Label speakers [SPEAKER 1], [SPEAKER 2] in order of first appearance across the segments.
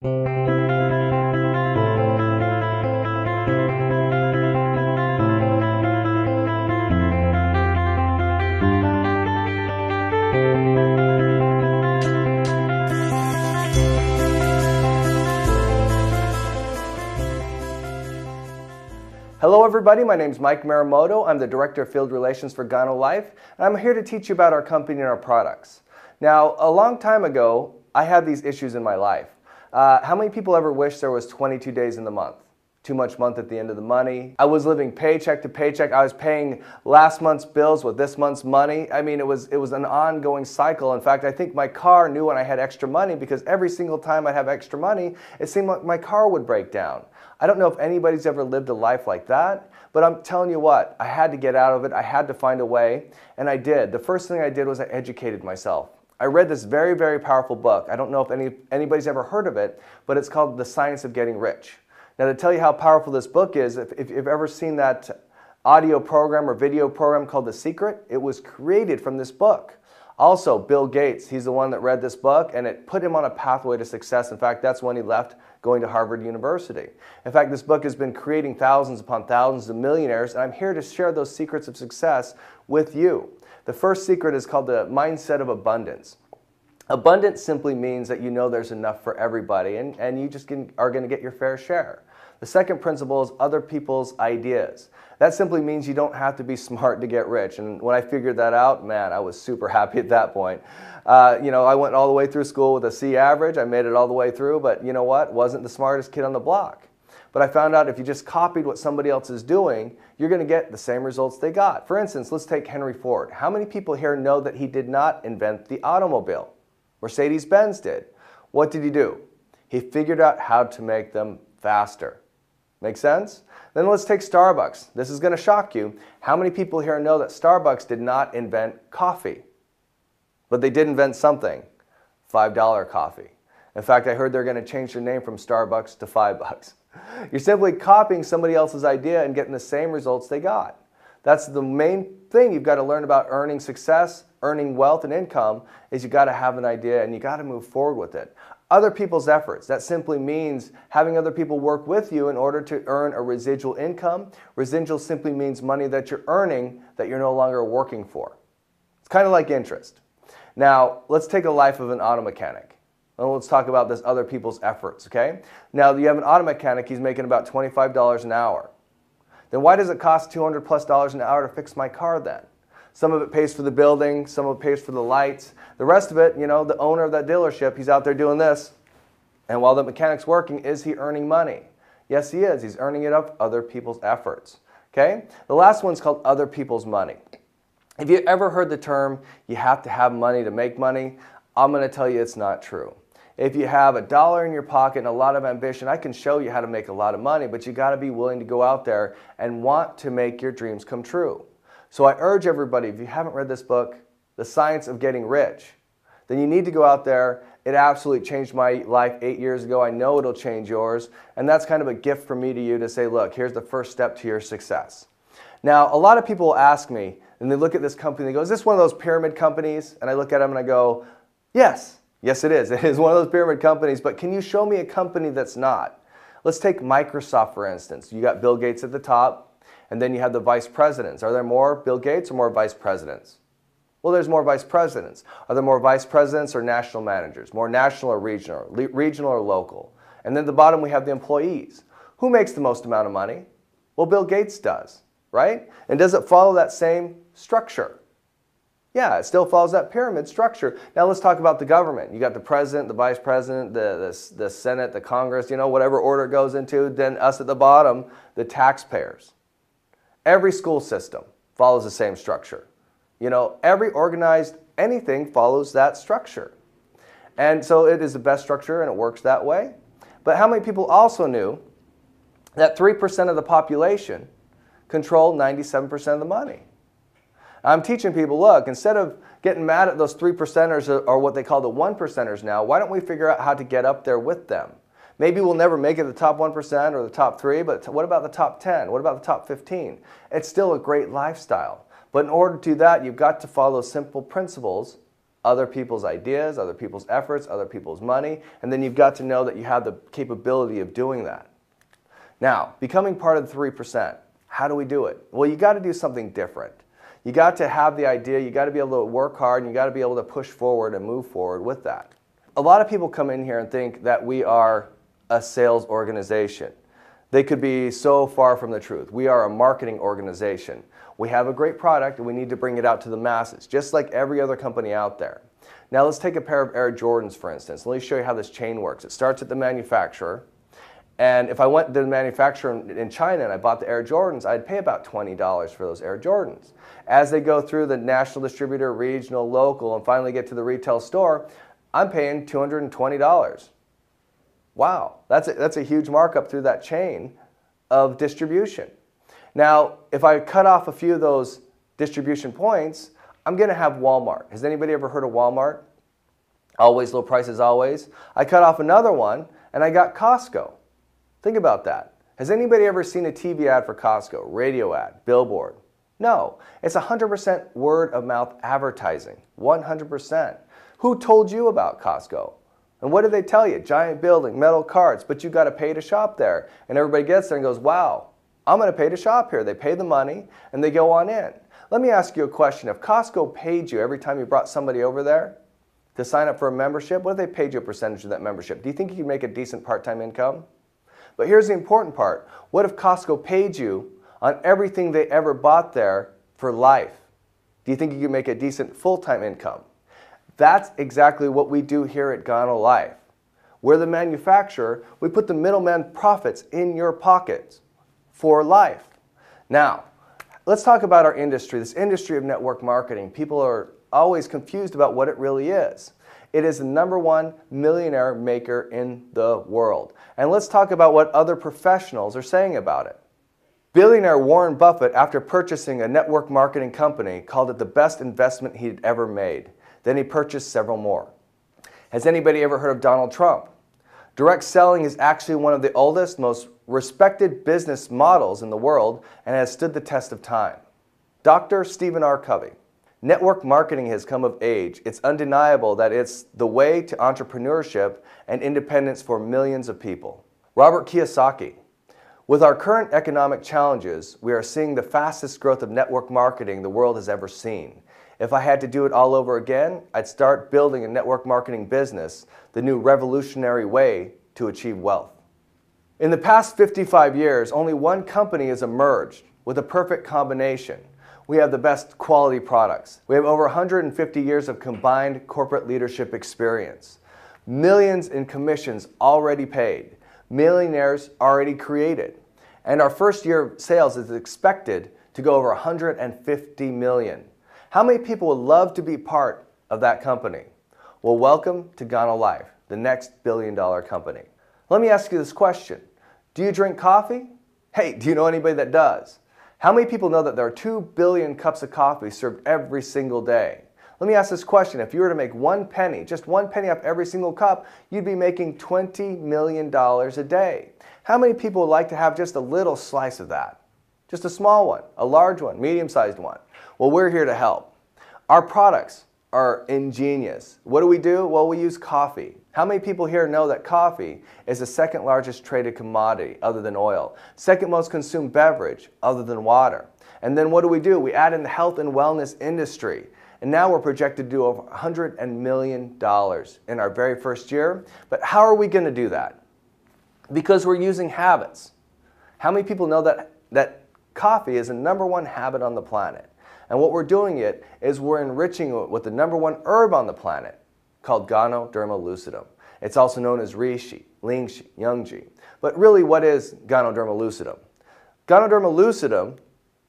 [SPEAKER 1] Hello everybody, my name is Mike Marumoto. I'm the Director of Field Relations for GanoLife, and I'm here to teach you about our company and our products. Now, a long time ago, I had these issues in my life. How many people ever wish there was 22 days in the month? Too much month at the end of the money. I was living paycheck to paycheck. I was paying last month's bills with this month's money. I mean, it was an ongoing cycle. In fact, I think my car knew when I had extra money, because every single time I'd have extra money, it seemed like my car would break down. I don't know if anybody's ever lived a life like that, but I'm telling you what, I had to get out of it. I had to find a way, and I did. The first thing I did was I educated myself. I read this very, very powerful book. I don't know if anybody's ever heard of it, but it's called The Science of Getting Rich. Now, to tell you how powerful this book is, if you've ever seen that audio program or video program called The Secret, it was created from this book. Also, Bill Gates, he's the one that read this book, and it put him on a pathway to success. In fact, that's when he left going to Harvard University. In fact, this book has been creating thousands upon thousands of millionaires, and I'm here to share those secrets of success with you. The first secret is called the mindset of abundance. Abundance simply means that you know there's enough for everybody, and you just are going to get your fair share. The second principle is other people's ideas. That simply means you don't have to be smart to get rich. And when I figured that out, man, I was super happy at that point. You know, I went all the way through school with a C average. I made it all the way through, but you know what? Wasn't the smartest kid on the block. But I found out if you just copied what somebody else is doing, you're going to get the same results they got. For instance, let's take Henry Ford. How many people here know that he did not invent the automobile? Mercedes-Benz did. What did he do? He figured out how to make them faster. Make sense? Then let's take Starbucks. This is going to shock you. How many people here know that Starbucks did not invent coffee? But they did invent something. $5 coffee. In fact, I heard they're going to change their name from Starbucks to $5. You're simply copying somebody else's idea and getting the same results they got. That's the main thing you've got to learn about earning success, earning wealth and income, is you got to have an idea and you got to move forward with it. Other people's efforts. That simply means having other people work with you in order to earn a residual income. Residual simply means money that you're earning that you're no longer working for. It's kind of like interest. Now, let's take a life of an auto mechanic. And let's talk about this other people's efforts, okay? Now, you have an auto mechanic, he's making about $25 an hour. Then why does it cost $200+ an hour to fix my car then? Some of it pays for the building, some of it pays for the lights. The rest of it, you know, the owner of that dealership, he's out there doing this. And while the mechanic's working, is he earning money? Yes, he is. He's earning it up other people's efforts. Okay? The last one's called other people's money. If you ever heard the term, you have to have money to make money, I'm going to tell you it's not true. If you have $1 in your pocket and a lot of ambition, I can show you how to make a lot of money, but you got to be willing to go out there and want to make your dreams come true. So I urge everybody, if you haven't read this book, The Science of Getting Rich, then you need to go out there. It absolutely changed my life 8 years ago. I know it'll change yours. And that's kind of a gift from me to you to say, look, here's the first step to your success. Now, a lot of people will ask me, and they look at this company, they go, is this one of those pyramid companies? And I look at them and I go, yes. Yes, it is. It is one of those pyramid companies, but can you show me a company that's not? Let's take Microsoft, for instance. You got Bill Gates at the top. And then you have the vice presidents. Are there more Bill Gates or more vice presidents? Well, there's more vice presidents. Are there more vice presidents or national managers? More national or regional or local? And then at the bottom we have the employees. Who makes the most amount of money? Well, Bill Gates does, right? And does it follow that same structure? Yeah, it still follows that pyramid structure. Now let's talk about the government. You got the president, the vice president, the Senate, the Congress, you know, whatever order it goes into. Then us at the bottom, the taxpayers. Every school system follows the same structure. You know, every organized anything follows that structure. And so it is the best structure and it works that way. But how many people also knew that 3% of the population control 97% of the money? I'm teaching people, look, instead of getting mad at those 3%ers or what they call the 1%ers now, why don't we figure out how to get up there with them? Maybe we'll never make it the top 1% or the top 3, but what about the top 10? What about the top 15? It's still a great lifestyle. But in order to do that, you've got to follow simple principles other people's ideas, other people's efforts, other people's money, and then you've got to know that you have the capability of doing that. Now, becoming part of the 3%, how do we do it? Well, you got to do something different. You got to have the idea, you got to be able to work hard, and you got to be able to push forward and move forward with that. A lot of people come in here and think that we are a sales organization. They could be so far from the truth. We are a marketing organization. We have a great product and we need to bring it out to the masses, just like every other company out there. Now let's take a pair of Air Jordans, for instance. Let me show you how this chain works. It starts at the manufacturer, and if I went to the manufacturer in China and I bought the Air Jordans, I'd pay about $20 for those Air Jordans. As they go through the national distributor, regional, local, and finally get to the retail store, I'm paying $220. Wow, that's a huge markup through that chain of distribution. Now, if I cut off a few of those distribution points, I'm going to have Walmart. Has anybody ever heard of Walmart? Always low prices, always. I cut off another one and I got Costco. Think about that. Has anybody ever seen a TV ad for Costco, radio ad, billboard? No, it's 100% word of mouth advertising, 100%. Who told you about Costco? And what did they tell you? Giant building, metal carts, but you got to pay to shop there. And everybody gets there and goes, wow, I'm going to pay to shop here. They pay the money and they go on in. Let me ask you a question. If Costco paid you every time you brought somebody over there to sign up for a membership, what if they paid you a percentage of that membership? Do you think you could make a decent part-time income? But here's the important part. What if Costco paid you on everything they ever bought there for life? Do you think you could make a decent full-time income? That's exactly what we do here at GanoLife. We're the manufacturer. We put the middleman profits in your pockets for life. Now, let's talk about our industry, this industry of network marketing. People are always confused about what it really is. It is the #1 millionaire maker in the world. And let's talk about what other professionals are saying about it. Billionaire Warren Buffett, after purchasing a network marketing company, called it the best investment he'd ever made. Then he purchased several more. Has anybody ever heard of Donald Trump? Direct selling is actually one of the oldest, most respected business models in the world and has stood the test of time. Dr. Stephen R. Covey. Network marketing has come of age. It's undeniable that it's the way to entrepreneurship and independence for millions of people. Robert Kiyosaki. With our current economic challenges, we are seeing the fastest growth of network marketing the world has ever seen. If I had to do it all over again, I'd start building a network marketing business, the new revolutionary way to achieve wealth. In the past 55 years, only one company has emerged with a perfect combination. We have the best quality products. We have over 150 years of combined corporate leadership experience. Millions in commissions already paid. Millionaires already created. And our first year of sales is expected to go over 150 million. How many people would love to be part of that company? Well, welcome to GanoLife, the next billion-dollar company. Let me ask you this question. Do you drink coffee? Hey, do you know anybody that does? How many people know that there are 2 billion cups of coffee served every single day? Let me ask this question. If you were to make 1 penny, just 1 penny off every single cup, you'd be making $20 million a day. How many people would like to have just a little slice of that? Just a small one, a large one, medium-sized one. Well, we're here to help. Our products are ingenious. What do? Well, we use coffee. How many people here know that coffee is the second largest traded commodity other than oil? Second most consumed beverage other than water. And then what do? We add in the health and wellness industry. And now we're projected to do over $100 million in our very first year. But how are we going to do that? Because we're using habits. How many people know that coffee is the #1 habit on the planet? And what we're doing is we're enriching it with the #1 herb on the planet called Ganoderma lucidum. It's also known as reishi, lingshi, yangji. But really, what is Ganoderma lucidum? Ganoderma lucidum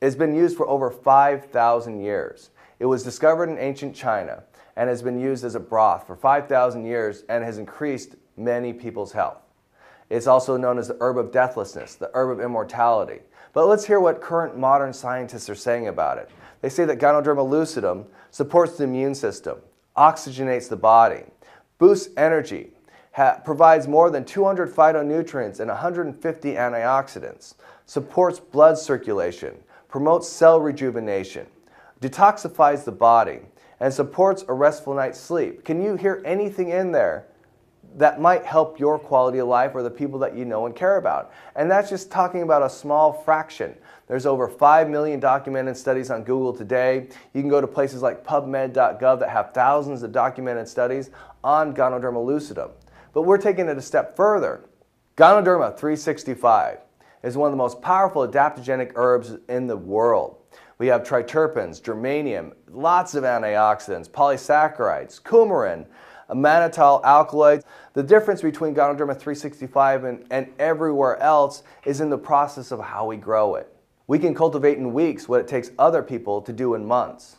[SPEAKER 1] has been used for over 5,000 years. It was discovered in ancient China and has been used as a broth for 5,000 years and has increased many people's health. It's also known as the herb of deathlessness, the herb of immortality. But let's hear what current modern scientists are saying about it. They say that Ganoderma lucidum supports the immune system, oxygenates the body, boosts energy, provides more than 200 phytonutrients and 150 antioxidants, supports blood circulation, promotes cell rejuvenation, detoxifies the body, and supports a restful night's sleep. Can you hear anything in there that might help your quality of life or the people that you know and care about? And that's just talking about a small fraction. There's over 5 million documented studies on Google today. You can go to places like PubMed.gov that have thousands of documented studies on Ganoderma lucidum. But we're taking it a step further. Ganoderma 365 is one of the most powerful adaptogenic herbs in the world. We have triterpenes, germanium, lots of antioxidants, polysaccharides, coumarin, mannitol alkaloids. The difference between Ganoderma 365 and everywhere else is in the process of how we grow it. We can cultivate in weeks what it takes other people to do in months.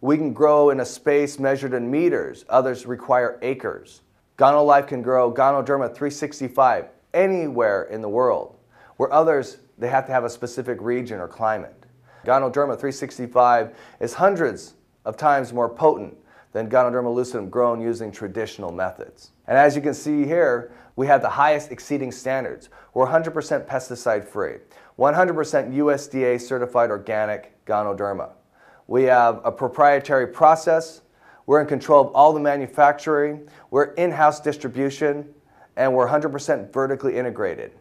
[SPEAKER 1] We can grow in a space measured in meters. Others require acres. GanoLife can grow Ganoderma 365 anywhere in the world, where others, they have to have a specific region or climate. Ganoderma 365 is hundreds of times more potent than Ganoderma lucidum grown using traditional methods. And as you can see here, we have the highest exceeding standards. We're 100% pesticide free, 100% USDA certified organic Ganoderma. We have a proprietary process. We're in control of all the manufacturing. We're in-house distribution, and we're 100% vertically integrated.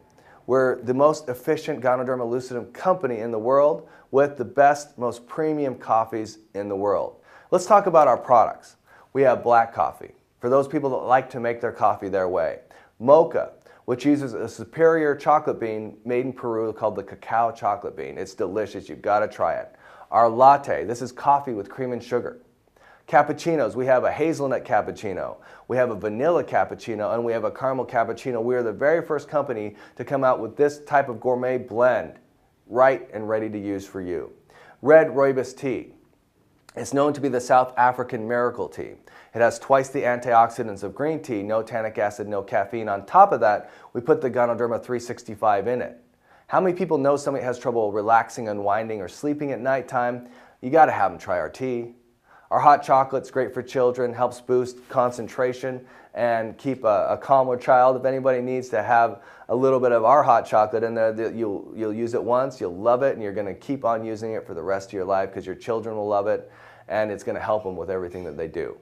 [SPEAKER 1] We're the most efficient Ganoderma lucidum company in the world with the best, most premium coffees in the world. Let's talk about our products. We have black coffee, for those people that like to make their coffee their way. Mocha, which uses a superior chocolate bean made in Peru called the cacao chocolate bean. It's delicious, you've got to try it. Our latte, this is coffee with cream and sugar. Cappuccinos, we have a hazelnut cappuccino, we have a vanilla cappuccino, and we have a caramel cappuccino. We are the very first company to come out with this type of gourmet blend, right and ready to use for you. Red rooibos tea. It's known to be the South African miracle tea. It has twice the antioxidants of green tea, no tannic acid, no caffeine. On top of that, we put the Ganoderma 365 in it. How many people know somebody has trouble relaxing, unwinding, or sleeping at nighttime? You got to have them try our tea. Our hot chocolate's great for children, helps boost concentration and keep a calmer child. If anybody needs to have a little bit of our hot chocolate in there, you'll use it once, you'll love it, and you're going to keep on using it for the rest of your life because your children will love it, and it's going to help them with everything that they do.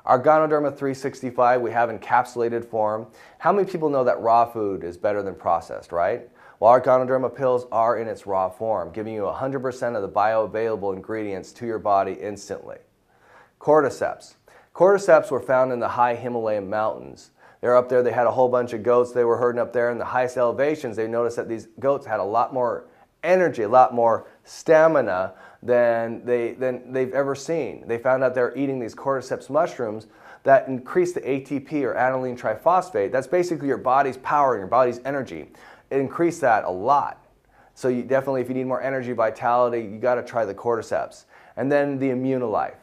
[SPEAKER 1] Our Ganoderma 365 we have encapsulated form. How many people know that raw food is better than processed, right? Well, our Ganoderma pills are in its raw form, giving you 100% of the bioavailable ingredients to your body instantly. Cordyceps. Cordyceps were found in the high Himalayan mountains. They're up there, they had a whole bunch of goats they were herding up there in the highest elevations. They noticed that these goats had a lot more energy, a lot more stamina than they've ever seen. They found out they're eating these cordyceps mushrooms that increase the ATP or aniline triphosphate. That's basically your body's power and your body's energy. It increased that a lot. So you definitely, if you need more energy, vitality, you got to try the cordyceps. And then the GanoLife.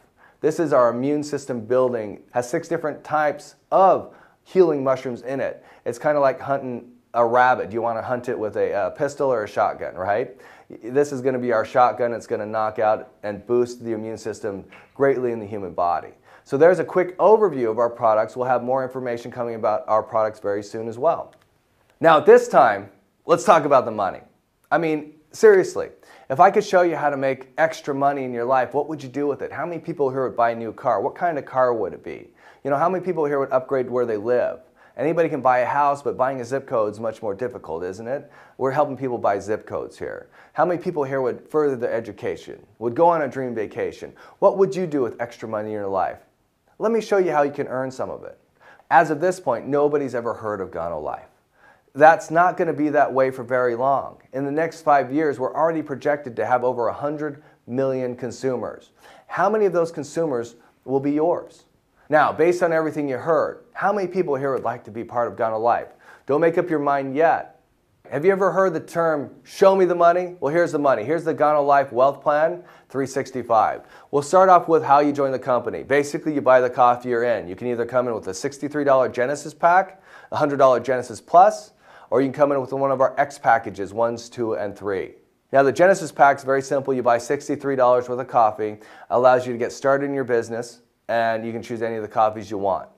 [SPEAKER 1] This is our immune system building, has 6 different types of healing mushrooms in it. It's kind of like hunting a rabbit. You want to hunt it with a pistol or a shotgun, right? This is going to be our shotgun. It's going to knock out and boost the immune system greatly in the human body. So there's a quick overview of our products. We'll have more information coming about our products very soon as well. Now at this time, let's talk about the money. I mean, seriously, if I could show you how to make extra money in your life, what would you do with it? How many people here would buy a new car? What kind of car would it be? You know, how many people here would upgrade where they live? Anybody can buy a house, but buying a zip code is much more difficult, isn't it? We're helping people buy zip codes here. How many people here would further their education, would go on a dream vacation? What would you do with extra money in your life? Let me show you how you can earn some of it. As of this point, nobody's ever heard of GanoLife. That's not going to be that way for very long. In the next 5 years, we're already projected to have over 100 million consumers. How many of those consumers will be yours? Now, based on everything you heard, how many people here would like to be part of GanoLife? Don't make up your mind yet. Have you ever heard the term, show me the money? Well, here's the money. Here's the GanoLife Wealth Plan 365. We'll start off with how you join the company. Basically, you buy the coffee you're in. You can either come in with a $63 Genesis pack, a $100 Genesis Plus, or you can come in with one of our X packages, 1s, 2, and 3. Now the Genesis pack is very simple. You buy $63 worth of coffee, allows you to get started in your business, and you can choose any of the coffees you want.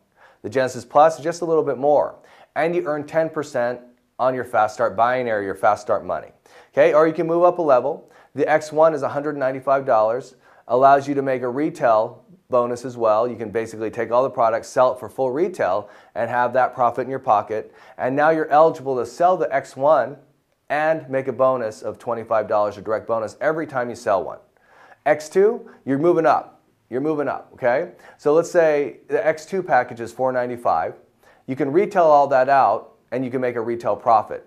[SPEAKER 1] The Genesis Plus is just a little bit more, and you earn 10% on your Fast Start binary, your Fast Start money. Okay, or you can move up a level. The X1 is $195, allows you to make a retail bonus as well. You can basically take all the products, sell it for full retail, and have that profit in your pocket. And now you're eligible to sell the X1 and make a bonus of $25, a direct bonus, every time you sell one. X2, you're moving up. You're moving up, okay? So let's say the X2 package is $4.95. You can retail all that out, and you can make a retail profit.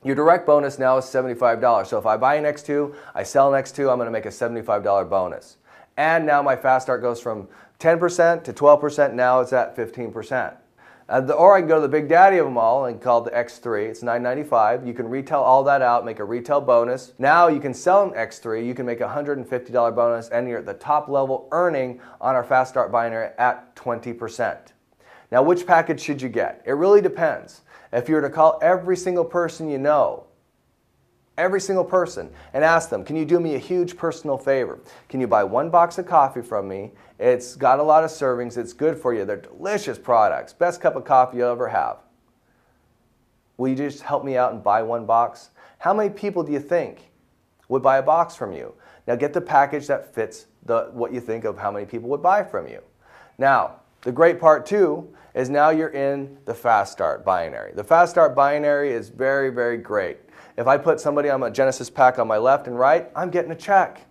[SPEAKER 1] Your direct bonus now is $75. So if I buy an X2, I sell an X2, I'm going to make a $75 bonus. And now my fast start goes from 10% to 12%, now it's at 15%. Or I can go to the big daddy of them all and call it the X3. It's $9.95. You can retail all that out, make a retail bonus. Now you can sell an X3. You can make a $150 bonus, and you're at the top level earning on our Fast Start binary at 20%. Now, which package should you get? It really depends. If you were to call every single person you know, every single person, and ask them, can you do me a huge personal favor? Can you buy one box of coffee from me? It's got a lot of servings. It's good for you. They're delicious products. Best cup of coffee you'll ever have. Will you just help me out and buy one box? How many people do you think would buy a box from you? Now get the package that fits what you think of how many people would buy from you. Now, the great part too is now you're in the Fast Start binary. The Fast Start binary is very, very great. If I put somebody on a Genesis pack on my left and right, I'm getting a check.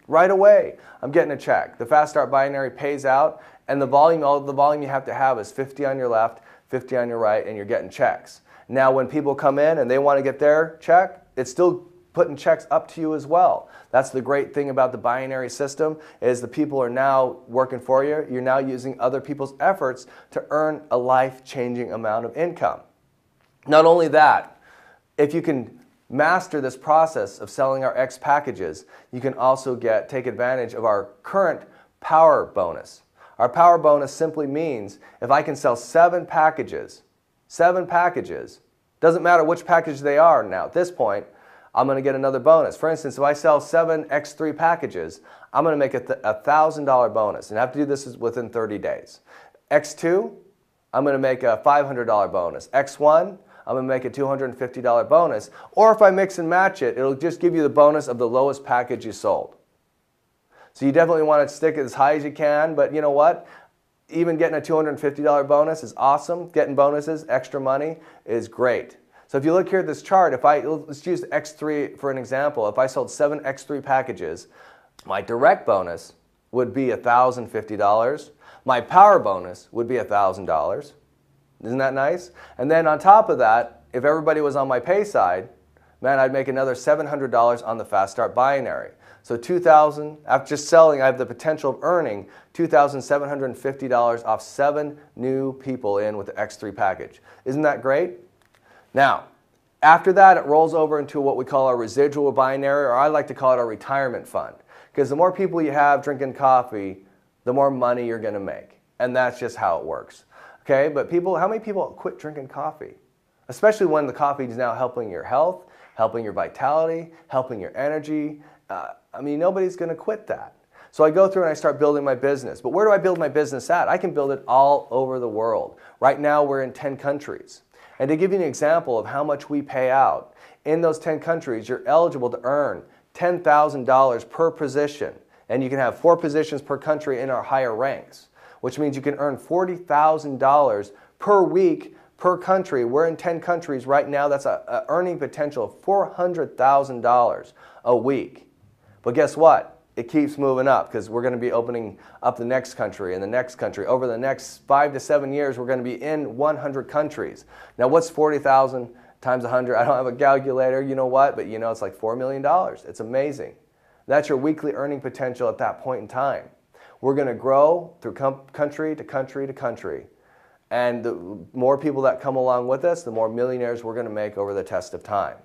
[SPEAKER 1] Right away, I'm getting a check. The Fast Start binary pays out, and the volume, all the volume you have to have is 50 on your left, 50 on your right, and you're getting checks. Now when people come in and they want to get their check, it's still putting checks up to you as well. That's the great thing about the binary system, is the people are now working for you. You're now using other people's efforts to earn a life-changing amount of income. Not only that, if you can master this process of selling our X packages, you can also take advantage of our current power bonus. Our power bonus simply means if I can sell 7 packages, doesn't matter which package they are now at this point, I'm going to get another bonus. For instance, if I sell 7 X3 packages, I'm going to make a $1,000 bonus, and I have to do this within 30 days. X2, I'm going to make a $500 bonus. X1, I'm going to make a $250 bonus. Or if I mix and match it, it'll just give you the bonus of the lowest package you sold. So you definitely want to stick it as high as you can, but you know what? Even getting a $250 bonus is awesome. Getting bonuses, extra money, is great. So if you look here at this chart, let's use X3 for an example. If I sold 7 X3 packages, my direct bonus would be $1,050. My power bonus would be $1,000. Isn't that nice? And then on top of that, if everybody was on my pay side, man, I'd make another $700 on the Fast Start binary. So $2,000, after just selling, I have the potential of earning $2,750 off 7 new people in with the X3 package. Isn't that great? Now, after that, it rolls over into what we call our residual binary, or I like to call it our retirement fund. Because the more people you have drinking coffee, the more money you're going to make. And that's just how it works. Okay, but how many people quit drinking coffee? Especially when the coffee is now helping your health, helping your vitality, helping your energy. I mean, nobody's going to quit that. So I go through and I start building my business. But where do I build my business at? I can build it all over the world. Right now we're in 10 countries. And to give you an example of how much we pay out, in those 10 countries, you're eligible to earn $10,000 per position. And you can have 4 positions per country in our higher ranks, which means you can earn $40,000 per week per country. We're in 10 countries right now. That's an earning potential of $400,000 a week. But guess what? It keeps moving up, because we're going to be opening up the next country and the next country. Over the next 5 to 7 years, we're going to be in 100 countries. Now, what's 40,000 times 100? I don't have a calculator, you know what? But you know, it's like $4 million. It's amazing. That's your weekly earning potential at that point in time. We're going to grow through country to country to country. And the more people that come along with us, the more millionaires we're going to make over the test of time.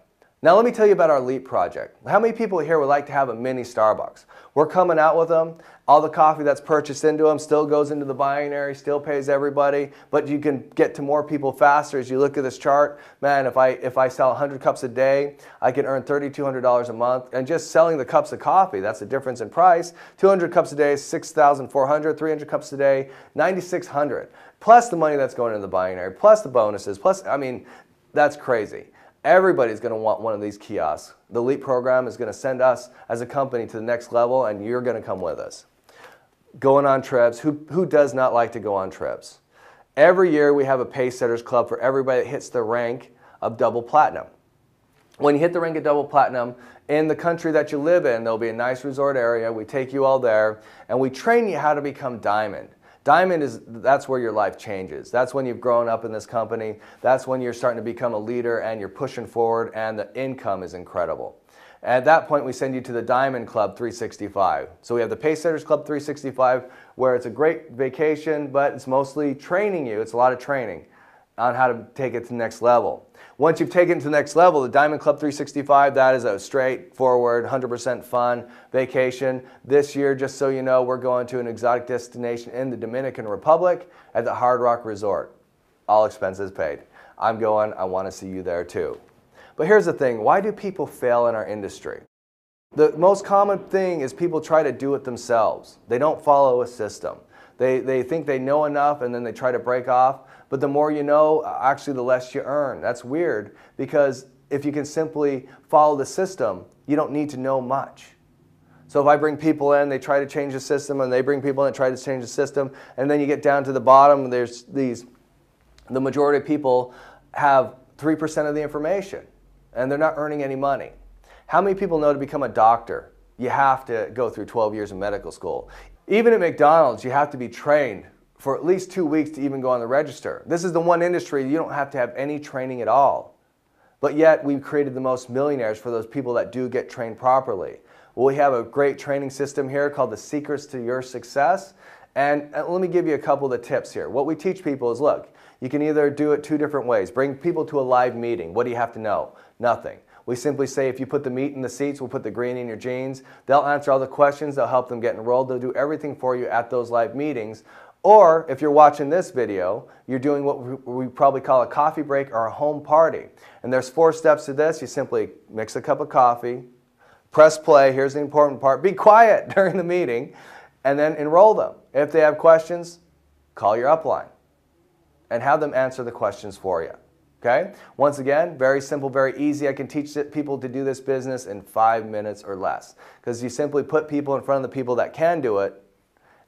[SPEAKER 1] Now let me tell you about our LEAP project. How many people here would like to have a mini Starbucks? We're coming out with them. All the coffee that's purchased into them still goes into the binary, still pays everybody, but you can get to more people faster. As you look at this chart, man, if I sell 100 cups a day, I can earn $3,200 a month. And just selling the cups of coffee, that's the difference in price. 200 cups a day is $6,400, 300 cups a day, $9,600. Plus the money that's going into the binary, plus the bonuses, plus, I mean, that's crazy. Everybody's going to want one of these kiosks. The LEAP program is going to send us as a company to the next level, and you're going to come with us. going on trips. Who does not like to go on trips? Every year we have a Pace Setters Club for everybody that hits the rank of double platinum. When you hit the rank of double platinum, in the country that you live in, there'll be a nice resort area. We take you all there, and we train you how to become diamond. Diamond that's where your life changes. That's when you've grown up in this company. That's when you're starting to become a leader and you're pushing forward and the income is incredible. At that point, we send you to the Diamond Club 365. So we have the Pace Setters Club 365, where it's a great vacation, but it's mostly training you. It's a lot of training on how to take it to the next level. Once you've taken it to the next level, the Diamond Club 365, that is a straightforward, 100% fun vacation. This year, just so you know, we're going to an exotic destination in the Dominican Republic at the Hard Rock Resort. All expenses paid. I'm going, I want to see you there too. But here's the thing, why do people fail in our industry? The most common thing is people try to do it themselves. They don't follow a system. They think they know enough and then they try to break off. But the more you know, actually the less you earn. That's weird, because if you can simply follow the system, you don't need to know much. So if I bring people in, they try to change the system, and they bring people in and try to change the system, and then you get down to the bottom, there's the majority of people have 3% of the information, and they're not earning any money. How many people know to become a doctor, you have to go through 12 years of medical school? Even at McDonald's, you have to be trained for at least 2 weeks to even go on the register. This is the one industry you don't have to have any training at all. But yet we've created the most millionaires for those people that do get trained properly. Well, we have a great training system here called the Secrets to Your Success. And let me give you a couple of the tips here. What we teach people is, look, you can either do it two different ways. Bring people to a live meeting. What do you have to know? Nothing. We simply say, if you put the meat in the seats, we'll put the green in your jeans. They'll answer all the questions. They'll help them get enrolled. They'll do everything for you at those live meetings. Or if you're watching this video, you're doing what we probably call a coffee break or a home party. And there's 4 steps to this. You simply mix a cup of coffee, press play, here's the important part, be quiet during the meeting, and then enroll them. If they have questions, call your upline and have them answer the questions for you. Okay? Once again, very simple, very easy. I can teach people to do this business in 5 minutes or less, because you simply put people in front of the people that can do it,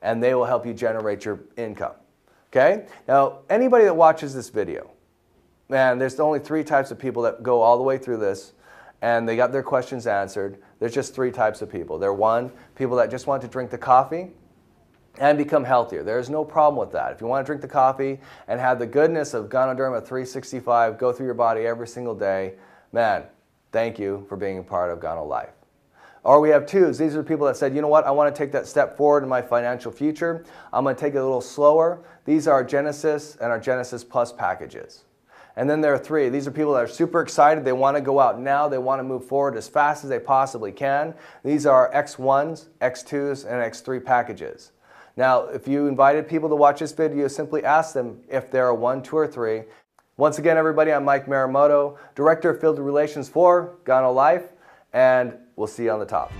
[SPEAKER 1] and they will help you generate your income. Okay? Now, anybody that watches this video, man, there's only 3 types of people that go all the way through this, and they got their questions answered. There's just 3 types of people. They're 1, people that just want to drink the coffee and become healthier. There's no problem with that. If you want to drink the coffee and have the goodness of Ganoderma 365 go through your body every single day, man, thank you for being a part of GanoLife. Or we have 2s. These are people that said, you know what, I want to take that step forward in my financial future. I'm going to take it a little slower. These are our Genesis and our Genesis Plus packages. And then there are 3. These are people that are super excited. They want to go out now. They want to move forward as fast as they possibly can. These are X1s, X2s, and X3 packages. Now, if you invited people to watch this video, simply ask them if they're a 1, 2, or 3. Once again, everybody, I'm Mike Marumoto, Director of Field Relations for GanoLife, and we'll see you on the top.